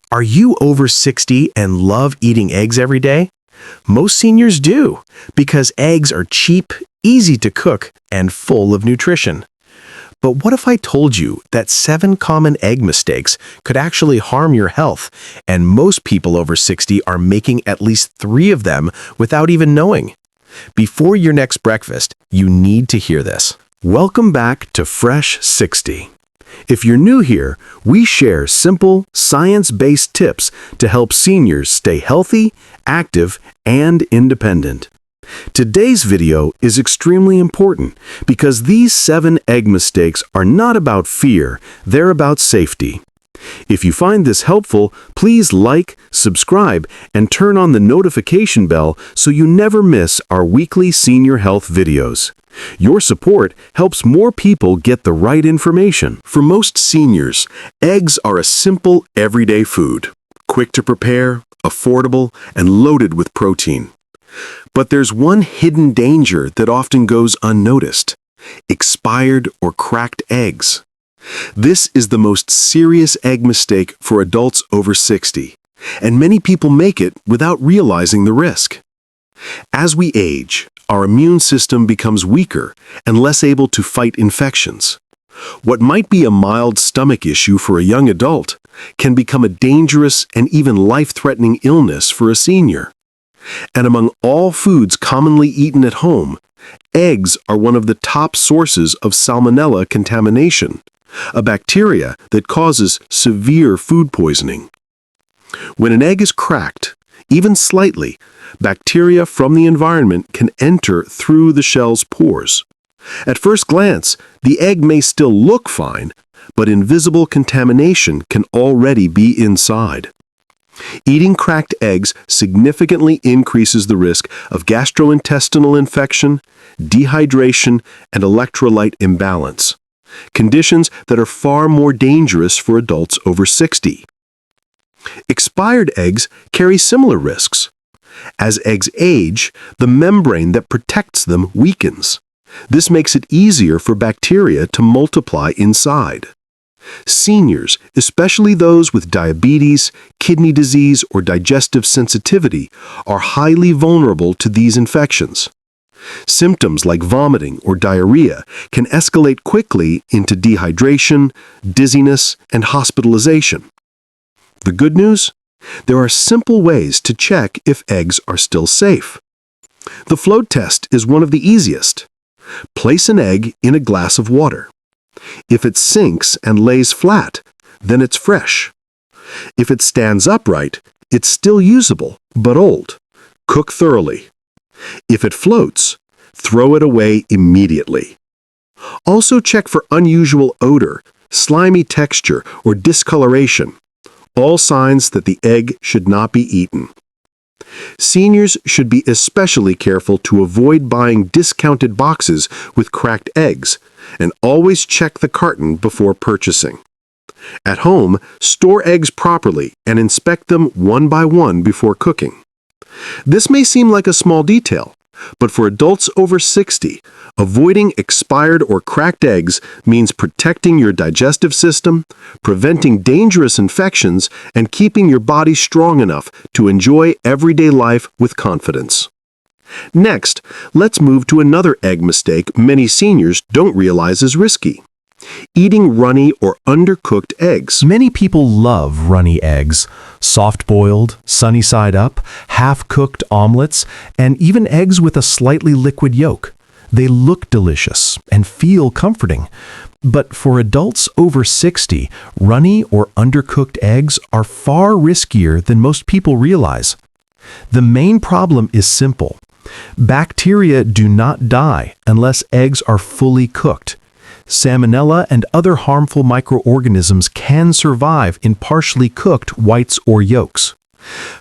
Are you over 60 and love eating eggs every day? Most seniors do, because eggs are cheap, easy to cook, and full of nutrition. But what if I told you that 7 common egg mistakes could actually harm your health, and most people over 60 are making at least 3 of them without even knowing? Before your next breakfast, you need to hear this. Welcome back to Fresh 60. If you're new here, we share simple, science-based tips to help seniors stay healthy, active, and independent. Today's video is extremely important because these 7 egg mistakes are not about fear, they're about safety. If you find this helpful, please like, subscribe, and turn on the notification bell so you never miss our weekly senior health videos. Your support helps more people get the right information. For most seniors, eggs are a simple, everyday food. Quick to prepare, affordable, and loaded with protein. But there's one hidden danger that often goes unnoticed: expired or cracked eggs. This is the most serious egg mistake for adults over 60, and many people make it without realizing the risk. As we age, our immune system becomes weaker and less able to fight infections. What might be a mild stomach issue for a young adult can become a dangerous and even life-threatening illness for a senior. And among all foods commonly eaten at home, eggs are one of the top sources of Salmonella contamination, a bacteria that causes severe food poisoning. When an egg is cracked, even slightly, bacteria from the environment can enter through the shell's pores. At first glance, the egg may still look fine, but invisible contamination can already be inside. Eating cracked eggs significantly increases the risk of gastrointestinal infection, dehydration, and electrolyte imbalance, conditions that are far more dangerous for adults over 60. Expired eggs carry similar risks. As eggs age, the membrane that protects them weakens. This makes it easier for bacteria to multiply inside. Seniors, especially those with diabetes, kidney disease, or digestive sensitivity, are highly vulnerable to these infections. Symptoms like vomiting or diarrhea can escalate quickly into dehydration, dizziness, and hospitalization. The good news? There are simple ways to check if eggs are still safe. The float test is one of the easiest. Place an egg in a glass of water. If it sinks and lays flat, then it's fresh. If it stands upright, it's still usable, but old. Cook thoroughly. If it floats, throw it away immediately. Also check for unusual odor, slimy texture, or discoloration. All signs that the egg should not be eaten. Seniors should be especially careful to avoid buying discounted boxes with cracked eggs, and always check the carton before purchasing. At home, store eggs properly and inspect them one by one before cooking. This may seem like a small detail, but for adults over 60, avoiding expired or cracked eggs means protecting your digestive system, preventing dangerous infections, and keeping your body strong enough to enjoy everyday life with confidence. Next, let's move to another egg mistake many seniors don't realize is risky: eating runny or undercooked eggs. Many people love runny eggs, soft-boiled, sunny-side up, half-cooked omelets, and even eggs with a slightly liquid yolk. They look delicious and feel comforting. But for adults over 60, runny or undercooked eggs are far riskier than most people realize. The main problem is simple. Bacteria do not die unless eggs are fully cooked. Salmonella and other harmful microorganisms can survive in partially cooked whites or yolks.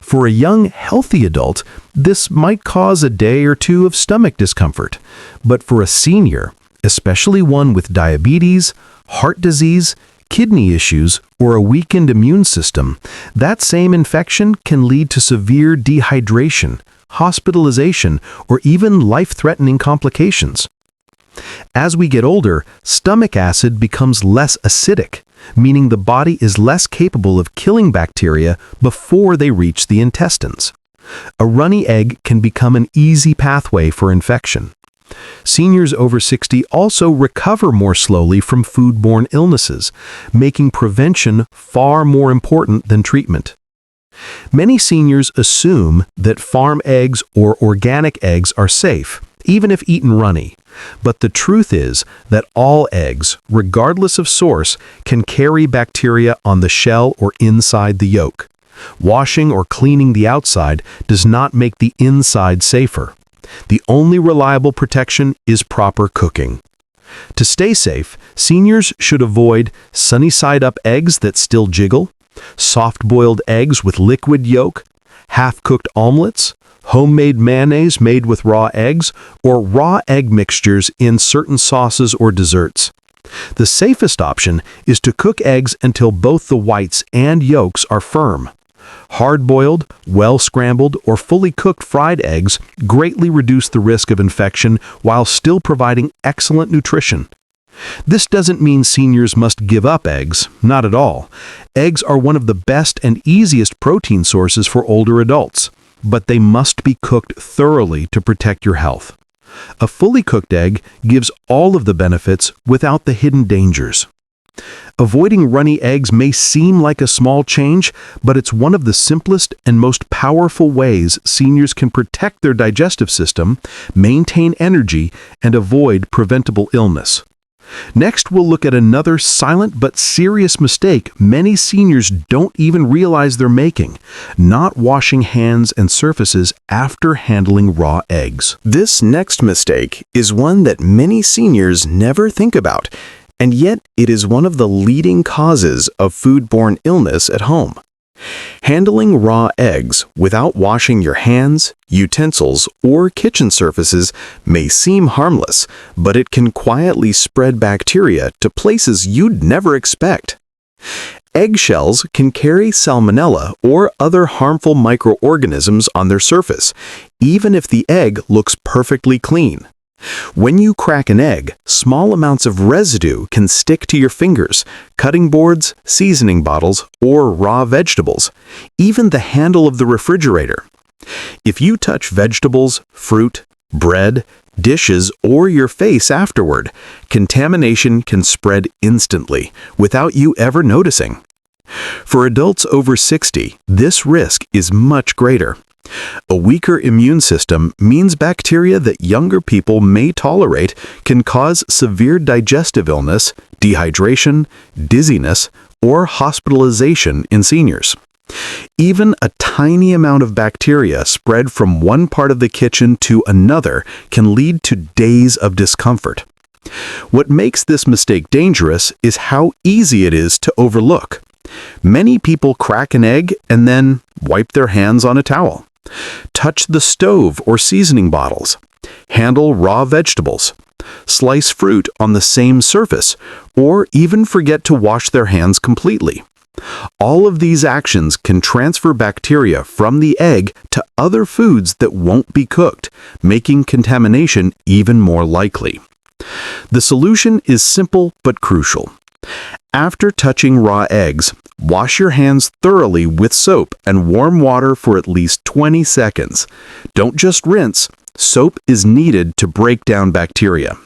For a young, healthy adult, this might cause a day or two of stomach discomfort. But for a senior, especially one with diabetes, heart disease, kidney issues, or a weakened immune system, that same infection can lead to severe dehydration, hospitalization, or even life-threatening complications. As we get older, stomach acid becomes less acidic, meaning the body is less capable of killing bacteria before they reach the intestines. A runny egg can become an easy pathway for infection. Seniors over 60 also recover more slowly from foodborne illnesses, making prevention far more important than treatment. Many seniors assume that farm eggs or organic eggs are safe, even if eaten runny. But the truth is that all eggs, regardless of source, can carry bacteria on the shell or inside the yolk. Washing or cleaning the outside does not make the inside safer. The only reliable protection is proper cooking. To stay safe, seniors should avoid sunny-side-up eggs that still jiggle, soft-boiled eggs with liquid yolk, half-cooked omelets, homemade mayonnaise made with raw eggs, or raw egg mixtures in certain sauces or desserts. The safest option is to cook eggs until both the whites and yolks are firm. Hard-boiled, well-scrambled, or fully cooked fried eggs greatly reduce the risk of infection while still providing excellent nutrition. This doesn't mean seniors must give up eggs, not at all. Eggs are one of the best and easiest protein sources for older adults, but they must be cooked thoroughly to protect your health. A fully cooked egg gives all of the benefits without the hidden dangers. Avoiding runny eggs may seem like a small change, but it's one of the simplest and most powerful ways seniors can protect their digestive system, maintain energy, and avoid preventable illness. Next, we'll look at another silent but serious mistake many seniors don't even realize they're making: not washing hands and surfaces after handling raw eggs. This next mistake is one that many seniors never think about, and yet it is one of the leading causes of foodborne illness at home. Handling raw eggs without washing your hands, utensils, or kitchen surfaces may seem harmless, but it can quietly spread bacteria to places you'd never expect. Eggshells can carry salmonella or other harmful microorganisms on their surface, even if the egg looks perfectly clean. When you crack an egg, small amounts of residue can stick to your fingers, cutting boards, seasoning bottles, or raw vegetables, even the handle of the refrigerator. If you touch vegetables, fruit, bread, dishes, or your face afterward, contamination can spread instantly without you ever noticing. For adults over 60, this risk is much greater. A weaker immune system means bacteria that younger people may tolerate can cause severe digestive illness, dehydration, dizziness, or hospitalization in seniors. Even a tiny amount of bacteria spread from one part of the kitchen to another can lead to days of discomfort. What makes this mistake dangerous is how easy it is to overlook. Many people crack an egg and then wipe their hands on a towel, touch the stove or seasoning bottles, handle raw vegetables, slice fruit on the same surface, or even forget to wash their hands completely. All of these actions can transfer bacteria from the egg to other foods that won't be cooked, making contamination even more likely. The solution is simple but crucial. After touching raw eggs, wash your hands thoroughly with soap and warm water for at least 20 seconds. Don't just rinse. Soap is needed to break down bacteria.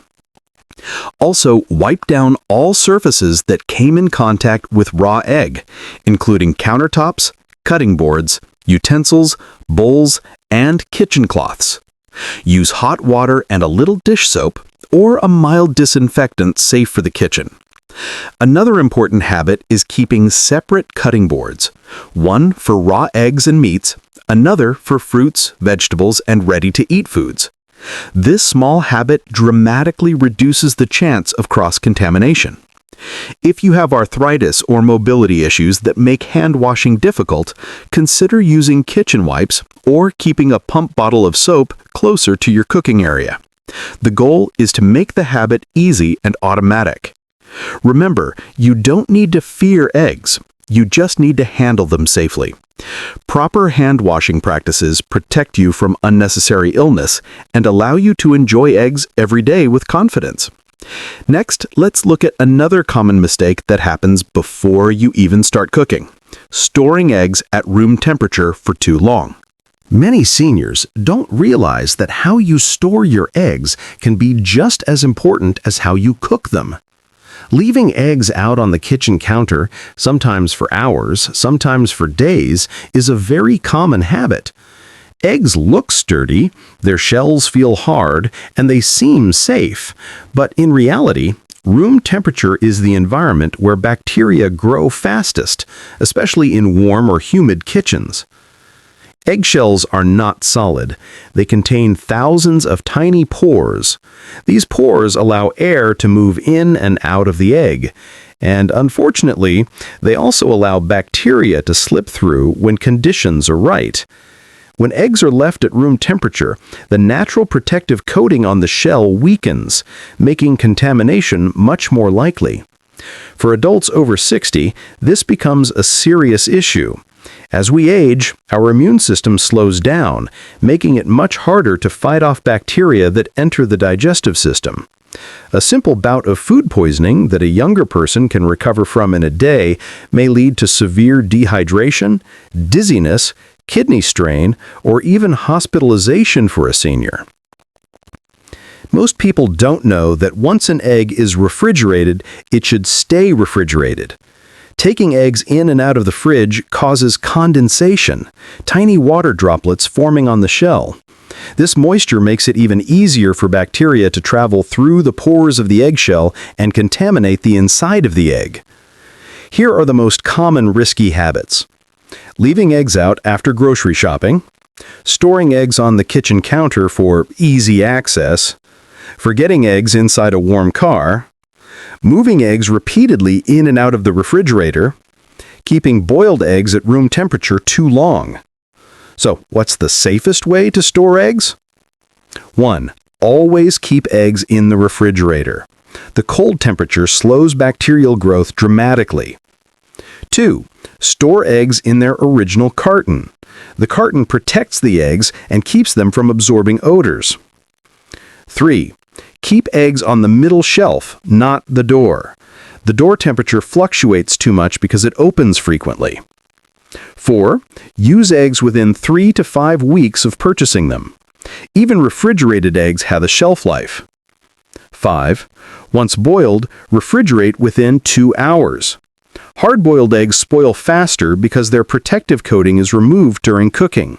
Also, wipe down all surfaces that came in contact with raw egg, including countertops, cutting boards, utensils, bowls, and kitchen cloths. Use hot water and a little dish soap or a mild disinfectant safe for the kitchen. Another important habit is keeping separate cutting boards, one for raw eggs and meats, another for fruits, vegetables, and ready-to-eat foods. This small habit dramatically reduces the chance of cross-contamination. If you have arthritis or mobility issues that make hand washing difficult, consider using kitchen wipes or keeping a pump bottle of soap closer to your cooking area. The goal is to make the habit easy and automatic. Remember, you don't need to fear eggs. You just need to handle them safely. Proper hand washing practices protect you from unnecessary illness and allow you to enjoy eggs every day with confidence. Next, let's look at another common mistake that happens before you even start cooking: storing eggs at room temperature for too long. Many seniors don't realize that how you store your eggs can be just as important as how you cook them. Leaving eggs out on the kitchen counter, sometimes for hours, sometimes for days, is a very common habit. Eggs look sturdy, their shells feel hard, and they seem safe. But in reality, room temperature is the environment where bacteria grow fastest, especially in warm or humid kitchens. Eggshells are not solid. They contain thousands of tiny pores. These pores allow air to move in and out of the egg. And unfortunately, they also allow bacteria to slip through when conditions are right. When eggs are left at room temperature, the natural protective coating on the shell weakens, making contamination much more likely. For adults over 60, this becomes a serious issue. As we age, our immune system slows down, making it much harder to fight off bacteria that enter the digestive system. A simple bout of food poisoning that a younger person can recover from in a day may lead to severe dehydration, dizziness, kidney strain, or even hospitalization for a senior. Most people don't know that once an egg is refrigerated, it should stay refrigerated. Taking eggs in and out of the fridge causes condensation, tiny water droplets forming on the shell. This moisture makes it even easier for bacteria to travel through the pores of the eggshell and contaminate the inside of the egg. Here are the most common risky habits: leaving eggs out after grocery shopping, storing eggs on the kitchen counter for easy access, forgetting eggs inside a warm car, moving eggs repeatedly in and out of the refrigerator, keeping boiled eggs at room temperature too long. So, what's the safest way to store eggs? 1. Always keep eggs in the refrigerator. The cold temperature slows bacterial growth dramatically. 2. Store eggs in their original carton. The carton protects the eggs and keeps them from absorbing odors. 3. Keep eggs on the middle shelf, not the door. The door temperature fluctuates too much because it opens frequently. 4. Use eggs within 3 to 5 weeks of purchasing them. Even refrigerated eggs have a shelf life. 5. Once boiled, refrigerate within 2 hours. Hard-boiled eggs spoil faster because their protective coating is removed during cooking.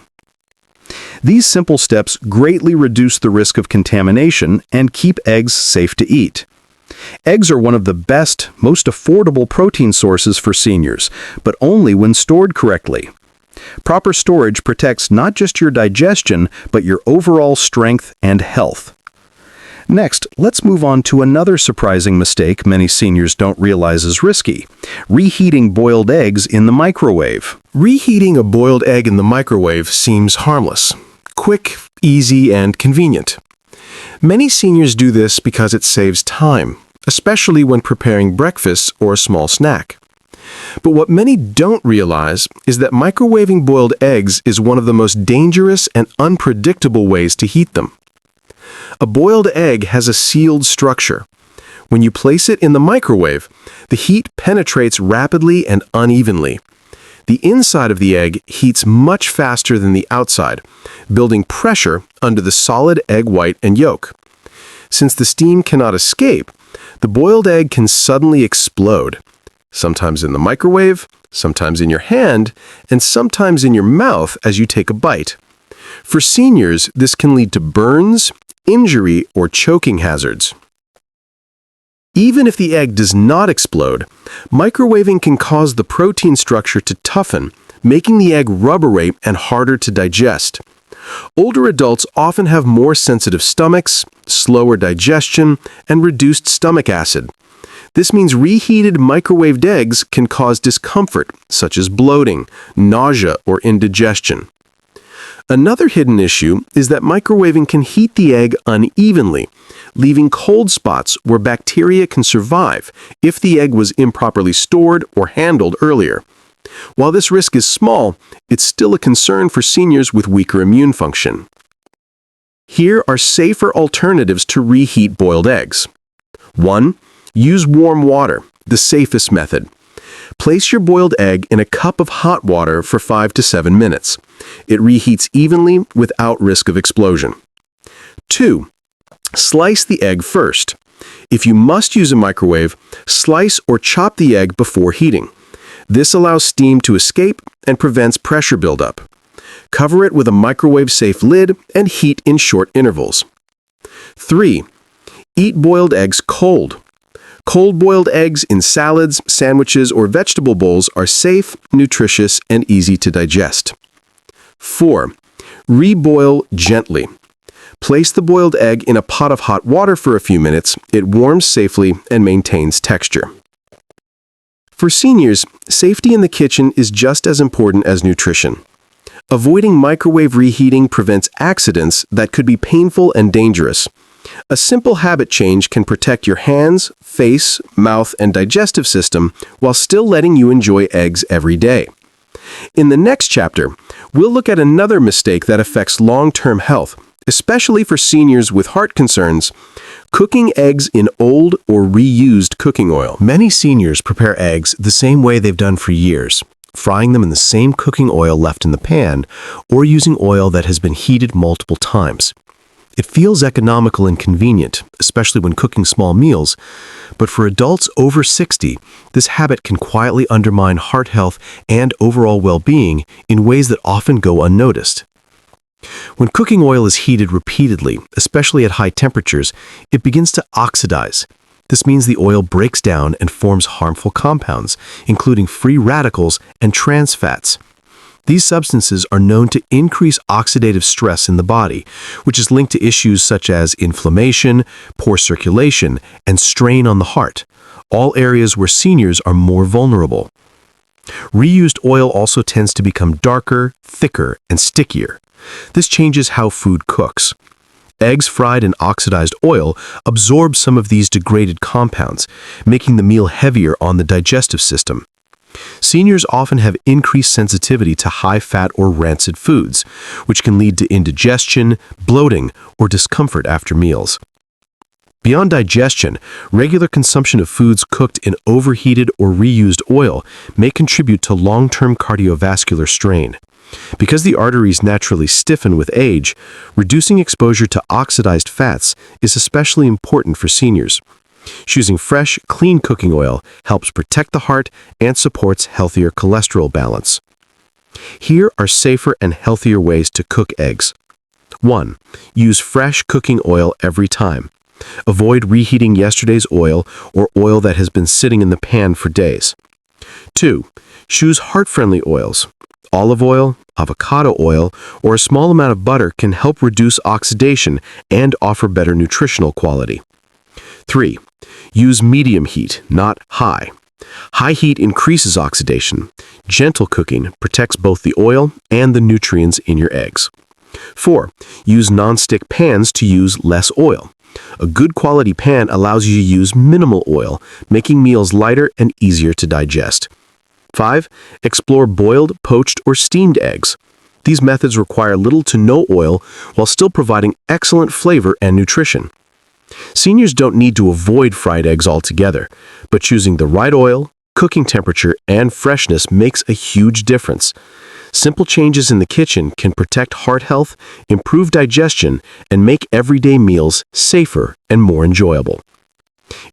These simple steps greatly reduce the risk of contamination and keep eggs safe to eat. Eggs are one of the best, most affordable protein sources for seniors, but only when stored correctly. Proper storage protects not just your digestion, but your overall strength and health. Next, let's move on to another surprising mistake many seniors don't realize is risky: reheating boiled eggs in the microwave. Reheating a boiled egg in the microwave seems harmless, quick, easy, and convenient. Many seniors do this because it saves time, especially when preparing breakfast or a small snack. But what many don't realize is that microwaving boiled eggs is one of the most dangerous and unpredictable ways to heat them. A boiled egg has a sealed structure. When you place it in the microwave, the heat penetrates rapidly and unevenly. The inside of the egg heats much faster than the outside, building pressure under the solid egg white and yolk. Since the steam cannot escape, the boiled egg can suddenly explode, sometimes in the microwave, sometimes in your hand, and sometimes in your mouth as you take a bite. For seniors, this can lead to burns, injury, or choking hazards. Even if the egg does not explode, microwaving can cause the protein structure to toughen, making the egg rubbery and harder to digest. Older adults often have more sensitive stomachs, slower digestion, and reduced stomach acid. This means reheated microwaved eggs can cause discomfort, such as bloating, nausea, or indigestion. Another hidden issue is that microwaving can heat the egg unevenly, leaving cold spots where bacteria can survive if the egg was improperly stored or handled earlier. While this risk is small, it's still a concern for seniors with weaker immune function. Here are safer alternatives to reheat boiled eggs. 1. Use warm water, the safest method. Place your boiled egg in a cup of hot water for 5 to 7 minutes. It reheats evenly without risk of explosion. 2. Slice the egg first. If you must use a microwave, slice or chop the egg before heating. This allows steam to escape and prevents pressure buildup. Cover it with a microwave-safe lid and heat in short intervals. 3. Eat boiled eggs cold. Cold-boiled eggs in salads, sandwiches, or vegetable bowls are safe, nutritious, and easy to digest. 4. Reboil gently. Place the boiled egg in a pot of hot water for a few minutes. It warms safely and maintains texture. For seniors, safety in the kitchen is just as important as nutrition. Avoiding microwave reheating prevents accidents that could be painful and dangerous. A simple habit change can protect your hands, face, mouth, and digestive system while still letting you enjoy eggs every day. In the next chapter, we'll look at another mistake that affects long-term health, especially for seniors with heart concerns: cooking eggs in old or reused cooking oil. Many seniors prepare eggs the same way they've done for years, frying them in the same cooking oil left in the pan or using oil that has been heated multiple times. It feels economical and convenient, especially when cooking small meals, but for adults over 60, this habit can quietly undermine heart health and overall well-being in ways that often go unnoticed. When cooking oil is heated repeatedly, especially at high temperatures, it begins to oxidize. This means the oil breaks down and forms harmful compounds, including free radicals and trans fats. These substances are known to increase oxidative stress in the body, which is linked to issues such as inflammation, poor circulation, and strain on the heart, all areas where seniors are more vulnerable. Reused oil also tends to become darker, thicker, and stickier. This changes how food cooks. Eggs fried in oxidized oil absorb some of these degraded compounds, making the meal heavier on the digestive system. Seniors often have increased sensitivity to high-fat or rancid foods, which can lead to indigestion, bloating, or discomfort after meals. Beyond digestion, regular consumption of foods cooked in overheated or reused oil may contribute to long-term cardiovascular strain. Because the arteries naturally stiffen with age, reducing exposure to oxidized fats is especially important for seniors. Choosing fresh, clean cooking oil helps protect the heart and supports healthier cholesterol balance. Here are safer and healthier ways to cook eggs. 1. Use fresh cooking oil every time. Avoid reheating yesterday's oil or oil that has been sitting in the pan for days. 2. Choose heart-friendly oils. Olive oil, avocado oil, or a small amount of butter can help reduce oxidation and offer better nutritional quality. 3. Use medium heat, not high. High heat increases oxidation. Gentle cooking protects both the oil and the nutrients in your eggs. 4. Use non-stick pans to use less oil. A good quality pan allows you to use minimal oil, making meals lighter and easier to digest. 5. Explore boiled, poached, or steamed eggs. These methods require little to no oil while still providing excellent flavor and nutrition. Seniors don't need to avoid fried eggs altogether, but choosing the right oil, cooking temperature, and freshness makes a huge difference. Simple changes in the kitchen can protect heart health, improve digestion, and make everyday meals safer and more enjoyable.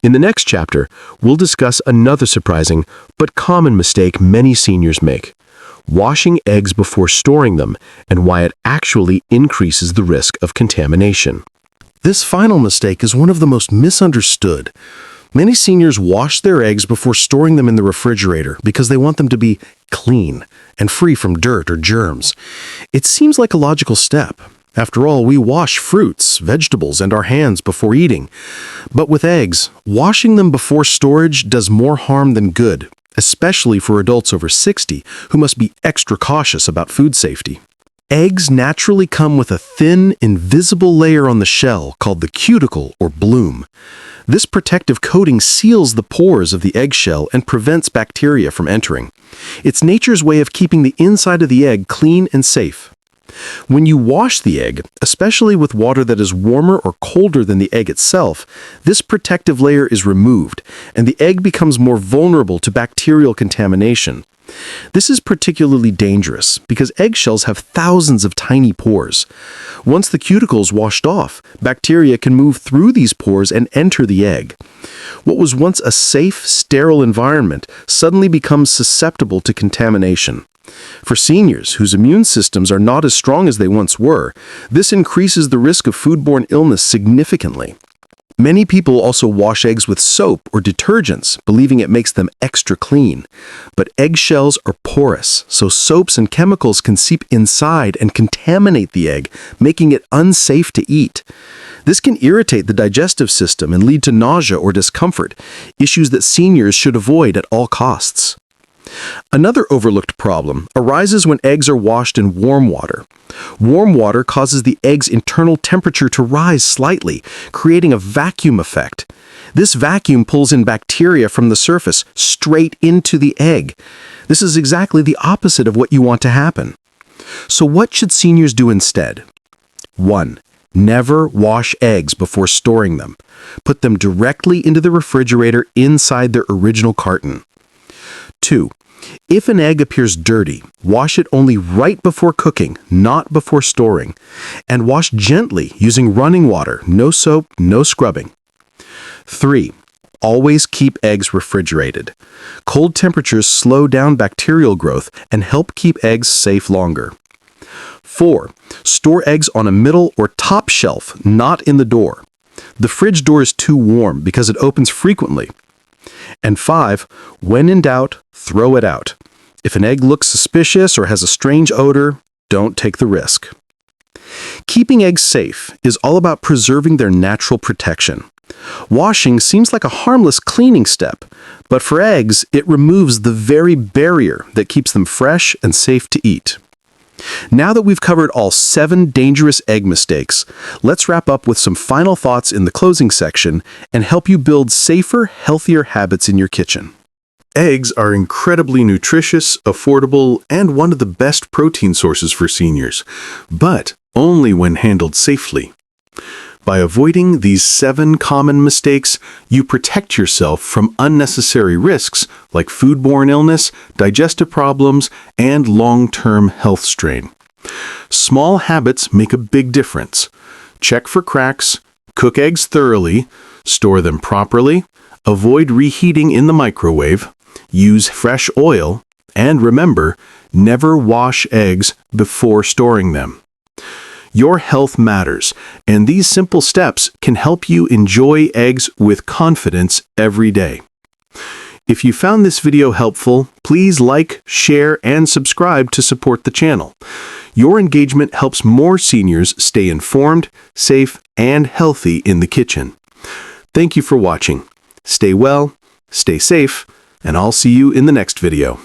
In the next chapter, we'll discuss another surprising but common mistake many seniors make: washing eggs before storing them and why it actually increases the risk of contamination. This final mistake is one of the most misunderstood. Many seniors wash their eggs before storing them in the refrigerator because they want them to be clean and free from dirt or germs. It seems like a logical step. After all, we wash fruits, vegetables, and our hands before eating. But with eggs, washing them before storage does more harm than good, especially for adults over 60 who must be extra cautious about food safety. Eggs naturally come with a thin, invisible layer on the shell called the cuticle or bloom. This protective coating seals the pores of the eggshell and prevents bacteria from entering. It's nature's way of keeping the inside of the egg clean and safe. When you wash the egg, especially with water that is warmer or colder than the egg itself, this protective layer is removed, and the egg becomes more vulnerable to bacterial contamination. This is particularly dangerous because eggshells have thousands of tiny pores. Once the cuticle is washed off, bacteria can move through these pores and enter the egg. What was once a safe, sterile environment suddenly becomes susceptible to contamination. For seniors whose immune systems are not as strong as they once were, this increases the risk of foodborne illness significantly. Many people also wash eggs with soap or detergents, believing it makes them extra clean. But eggshells are porous, so soaps and chemicals can seep inside and contaminate the egg, making it unsafe to eat. This can irritate the digestive system and lead to nausea or discomfort, issues that seniors should avoid at all costs. Another overlooked problem arises when eggs are washed in warm water. Warm water causes the egg's internal temperature to rise slightly, creating a vacuum effect. This vacuum pulls in bacteria from the surface straight into the egg. This is exactly the opposite of what you want to happen. So what should seniors do instead? 1. Never wash eggs before storing them. Put them directly into the refrigerator inside their original carton. 2. If an egg appears dirty, wash it only right before cooking, not before storing. And wash gently using running water, no soap, no scrubbing. 3. Always keep eggs refrigerated. Cold temperatures slow down bacterial growth and help keep eggs safe longer. 4. Store eggs on a middle or top shelf, not in the door. The fridge door is too warm because it opens frequently. And 5, when in doubt, throw it out. If an egg looks suspicious or has a strange odor, don't take the risk. Keeping eggs safe is all about preserving their natural protection. Washing seems like a harmless cleaning step, but for eggs, it removes the very barrier that keeps them fresh and safe to eat. Now that we've covered all 7 dangerous egg mistakes, let's wrap up with some final thoughts in the closing section and help you build safer, healthier habits in your kitchen. Eggs are incredibly nutritious, affordable, and one of the best protein sources for seniors, but only when handled safely. By avoiding these 7 common mistakes, you protect yourself from unnecessary risks like foodborne illness, digestive problems, and long-term health strain. Small habits make a big difference. Check for cracks, cook eggs thoroughly, store them properly, avoid reheating in the microwave, use fresh oil, and remember, never wash eggs before storing them. Your health matters, and these simple steps can help you enjoy eggs with confidence every day. If you found this video helpful, please like, share, and subscribe to support the channel. Your engagement helps more seniors stay informed, safe, and healthy in the kitchen. Thank you for watching. Stay well, stay safe, and I'll see you in the next video.